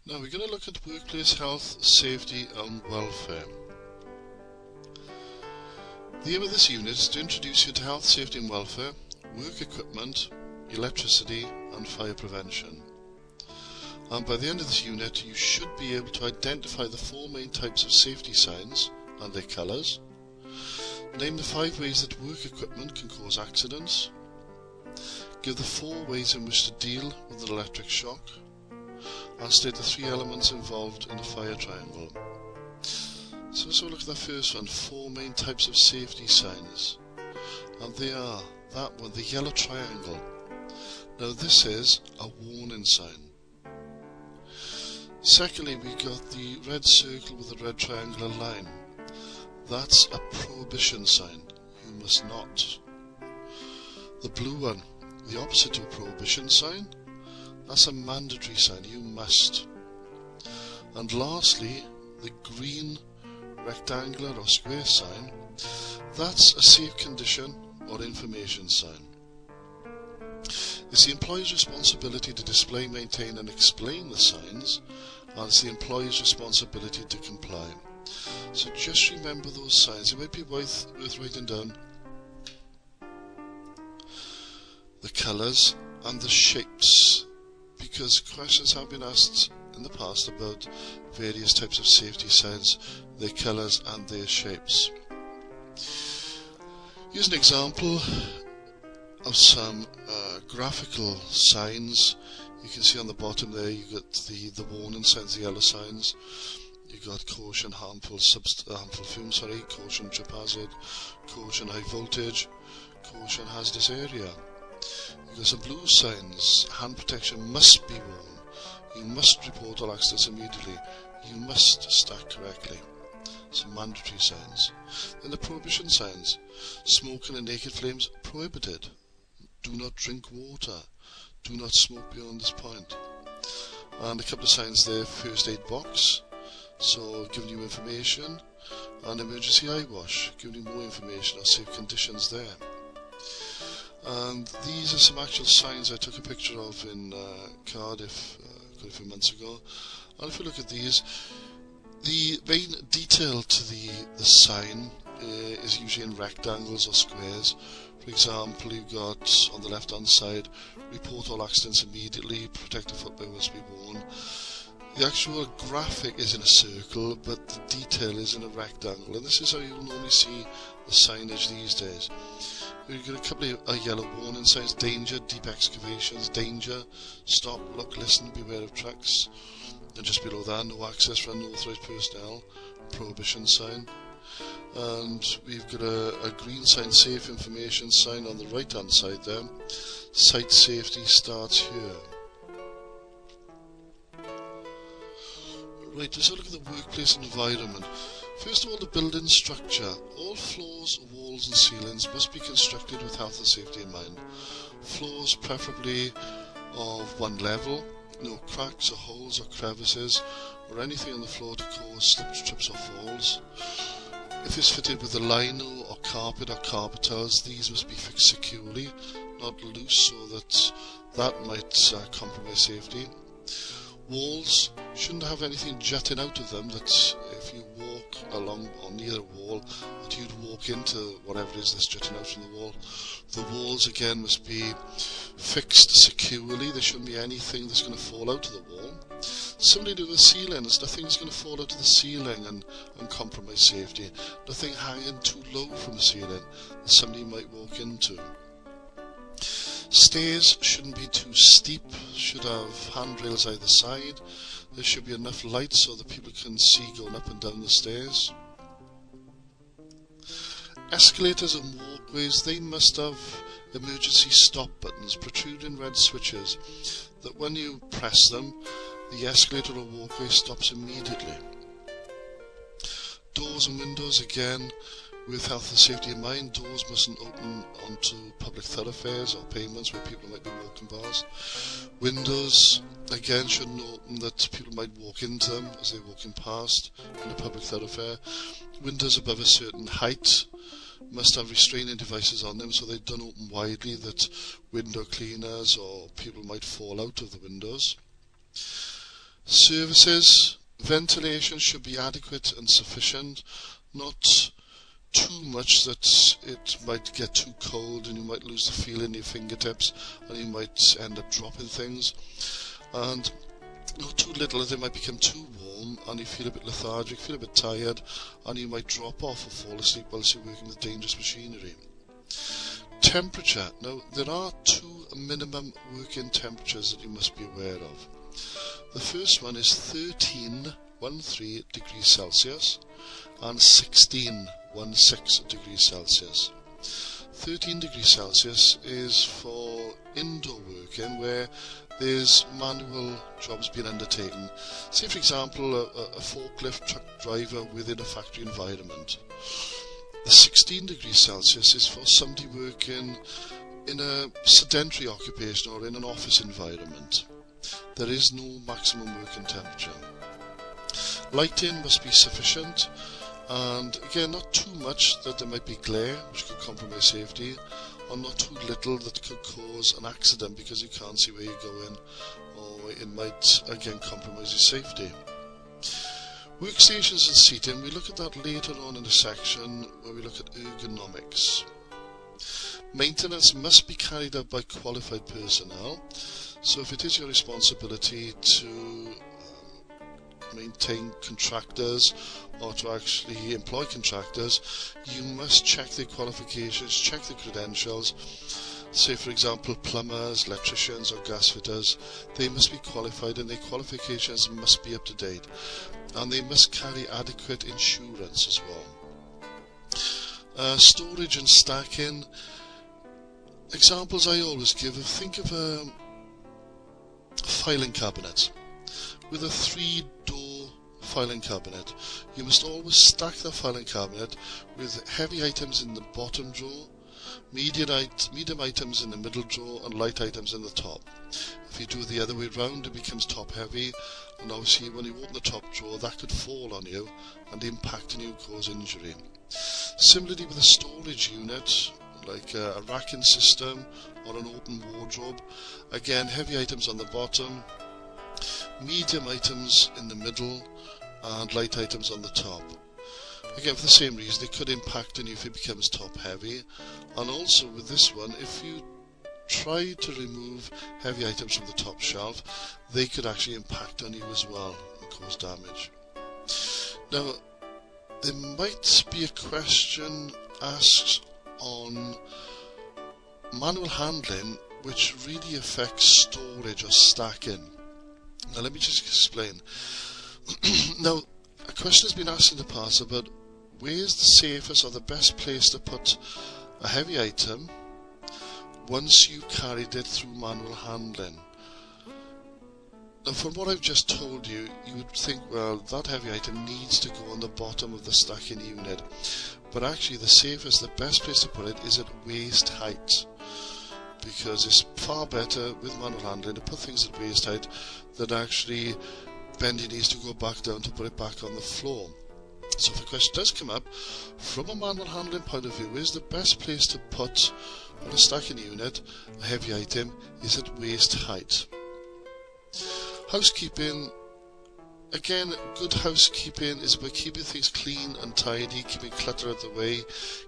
Now we're going to look at workplace health, safety and welfare. The aim of this unit is to introduce you to health, safety and welfare, work equipment, electricity and fire prevention. And by the end of this unit you should be able to identify the four main types of safety signs and their colours, name the 5 ways that work equipment can cause accidents, give the 4 ways in which to deal with an electric shock, and state the 3 elements involved in the fire triangle. So let's have a look at the first one, 4 main types of safety signs. And they are, that one, the yellow triangle. Now this is a warning sign. Secondly, we got the red circle with the red triangular line. That's a prohibition sign. You must not. The blue one, the opposite to a prohibition sign, that's a mandatory sign. You must. And lastly, the green rectangular or square sign, that's a safe condition or information sign. It's the employer's responsibility to display, maintain and explain the signs, and it's the employee's responsibility to comply. So just remember those signs. It might be worth writing down the colours and the shapes, because questions have been asked in the past about various types of safety signs, their colours and their shapes. Here's an example of some graphical signs. You can see on the bottom there you got the warning signs, the yellow signs. You got caution, harmful fumes, caution, trip hazard, caution, high voltage, caution, hazardous area. You got some blue signs, hand protection must be worn, you must report all accidents immediately, you must stack correctly. Some mandatory signs. Then the prohibition signs, smoking and naked flames prohibited, do not drink water, do not smoke beyond this point. And a couple of signs there, first aid box, so giving you information, and emergency eye wash, giving you more information or safe conditions there. And these are some actual signs I took a picture of in Cardiff a few months ago. And if you look at these, the main detail to the sign is usually in rectangles or squares. For example, you've got on the left hand side, report all accidents immediately, protective footwear must be worn. The actual graphic is in a circle, but the detail is in a rectangle, and this is how you'll normally see the signage these days. We've got a couple of yellow warning signs, danger, deep excavations, danger, stop, look, listen, beware of trucks. And just below that, no access for unauthorised personnel, prohibition sign. And we've got a green sign, safe information sign on the right hand side there. Site safety starts here. Right, let's have a look at the workplace environment. First of all, the building structure. All floors, walls and ceilings must be constructed with health and safety in mind. Floors preferably of one level, no cracks or holes or crevices or anything on the floor to cause slips, trips or falls. If it's fitted with a lino or carpet or carpet tiles, these must be fixed securely, not loose, so that might compromise safety. Walls shouldn't have anything jutting out of them that if you walk along or near a wall that you'd walk into whatever it is that's jutting out from the wall. The walls again must be fixed securely. There shouldn't be anything that's going to fall out of the wall. Similarly to the ceilings, nothing's going to fall out of the ceiling and compromise safety. Nothing hanging too low from the ceiling that somebody might walk into. Stairs shouldn't be too steep, should have handrails either side. There should be enough light so that people can see going up and down the stairs. Escalators and walkways, they must have emergency stop buttons, protruding red switches, that when you press them, the escalator or walkway stops immediately. Doors and windows, again, with health and safety in mind, doors mustn't open onto public thoroughfares or pavements where people might be walking past. Windows, again, shouldn't open that people might walk into them as they're walking past in a public thoroughfare. Windows above a certain height must have restraining devices on them so they don't open widely, that window cleaners or people might fall out of the windows. Services, ventilation should be adequate and sufficient, not too much that it might get too cold and you might lose the feel in your fingertips and you might end up dropping things, and not too little that it might become too warm and you feel a bit lethargic, feel a bit tired, and you might drop off or fall asleep whilst you're working with dangerous machinery. Temperature. Now, there are two minimum working temperatures that you must be aware of. The first one is 13 degrees Celsius and 16 degrees Celsius. 13 degrees Celsius is for indoor working where there's manual jobs being undertaken. Say for example a forklift truck driver within a factory environment. The 16 degrees Celsius is for somebody working in a sedentary occupation or in an office environment. There is no maximum working temperature. Lighting must be sufficient, and again not too much that there might be glare which could compromise safety, or not too little that could cause an accident because you can't see where you're going, or it might again compromise your safety. Workstations and seating, we look at that later on in the section where we look at ergonomics. Maintenance must be carried out by qualified personnel, so if it is your responsibility to maintain contractors or to actually employ contractors, you must check their qualifications, check their credentials. Say for example plumbers, electricians or gas fitters, they must be qualified and their qualifications must be up to date, and they must carry adequate insurance as well. Storage and stacking. Examples I always give, think of a filing cabinet. With a 3-door filing cabinet, you must always stack the filing cabinet with heavy items in the bottom drawer, medium items in the middle drawer, and light items in the top. If you do it the other way round, it becomes top heavy, and obviously when you open the top drawer that could fall on you and impact on you, cause injury. Similarly with a storage unit like a racking system or an open wardrobe, again heavy items on the bottom, medium items in the middle, and light items on the top. Again, for the same reason, it could impact on you if it becomes top heavy. And also with this one, if you try to remove heavy items from the top shelf, they could actually impact on you as well and cause damage. Now, there might be a question asked on manual handling which really affects storage or stacking. Now let me just explain. Now, a question has been asked in the past about where's the safest or the best place to put a heavy item once you've carried it through manual handling. Now from what I've just told you, you would think, well, that heavy item needs to go on the bottom of the stacking unit, but actually the safest, the best place to put it is at waist height, because it's far better with manual handling to put things at waist height than actually bend your knees to go back down to put it back on the floor. So if a question does come up, from a manual handling point of view, where's the best place to put on a stacking unit a heavy item is at waist height. Housekeeping. Again, good housekeeping is about keeping things clean and tidy, keeping clutter out of the way,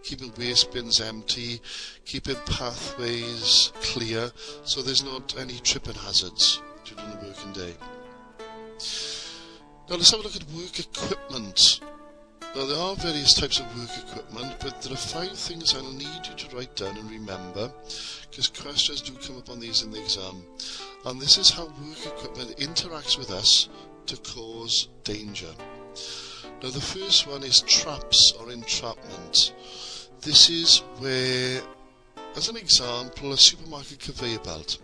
keeping waste bins empty, keeping pathways clear so there's not any tripping hazards during the working day. Now let's have a look at work equipment. Now there are various types of work equipment, but there are 5 things I'll need you to write down and remember, because questions do come up on these in the exam. And this is how work equipment interacts with us to cause danger. Now the first one is traps or entrapment. This is where, as an example, a supermarket conveyor belt.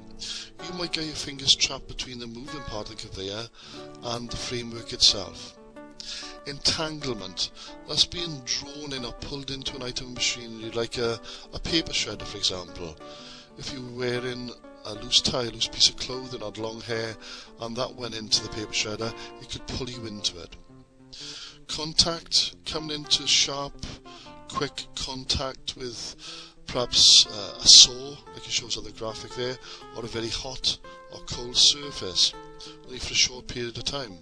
You might get your fingers trapped between the moving part of the conveyor and the framework itself. Entanglement, that's being drawn in or pulled into an item of machinery, like a paper shredder for example. If you were wearing a loose tie, a loose piece of clothing or long hair, and that went into the paper shredder, it could pull you into it. Contact, coming into sharp, quick contact with perhaps a saw, like it shows on the graphic there, or a very hot or cold surface. only for a short period of time.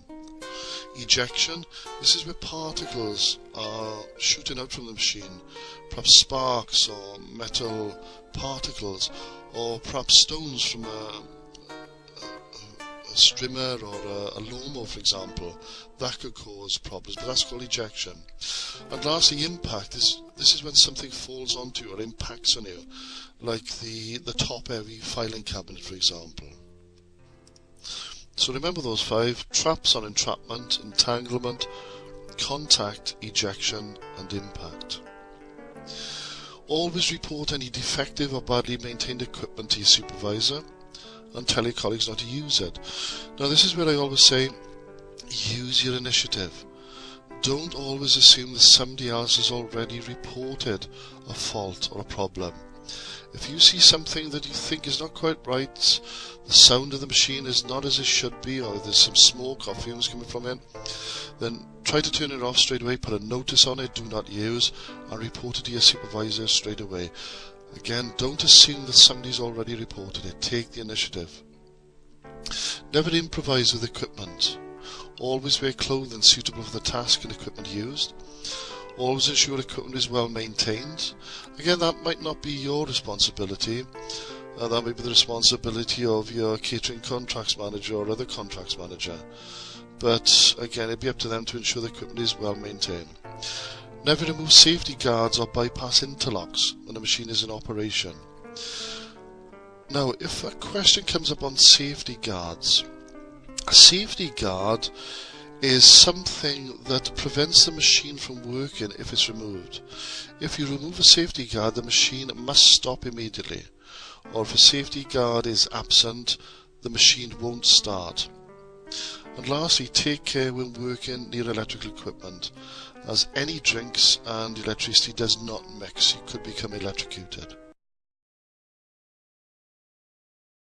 Ejection, this is where particles are shooting out from the machine, perhaps sparks or metal particles, or perhaps stones from a strimmer or a lawnmower, for example. That could cause problems, but that's called ejection. And lastly, impact. This is when something falls onto you or impacts on you, like the top heavy filing cabinet, for example. So remember those 5: traps or entrapment, entanglement, contact, ejection and impact. Always report any defective or badly maintained equipment to your supervisor and tell your colleagues not to use it. Now this is where I always say, use your initiative. Don't always assume that somebody else has already reported a fault or a problem. If you see something that you think is not quite right, the sound of the machine is not as it should be, or there's some smoke or fumes coming from it, then try to turn it off straight away, put a notice on it, do not use, and report it to your supervisor straight away. Again, don't assume that somebody's already reported it. Take the initiative. Never improvise with equipment. Always wear clothing suitable for the task and equipment used. Always ensure equipment is well maintained. Again, that might not be your responsibility. That might be the responsibility of your catering contracts manager or other contracts manager. But again, it'd be up to them to ensure the equipment is well maintained. Never remove safety guards or bypass interlocks when the machine is in operation. Now, if a question comes up on safety guards, a safety guard is something that prevents the machine from working if it's removed. If you remove a safety guard, the machine must stop immediately. Or if a safety guard is absent, the machine won't start. And lastly, take care when working near electrical equipment, as any drinks and electricity does not mix. You could become electrocuted.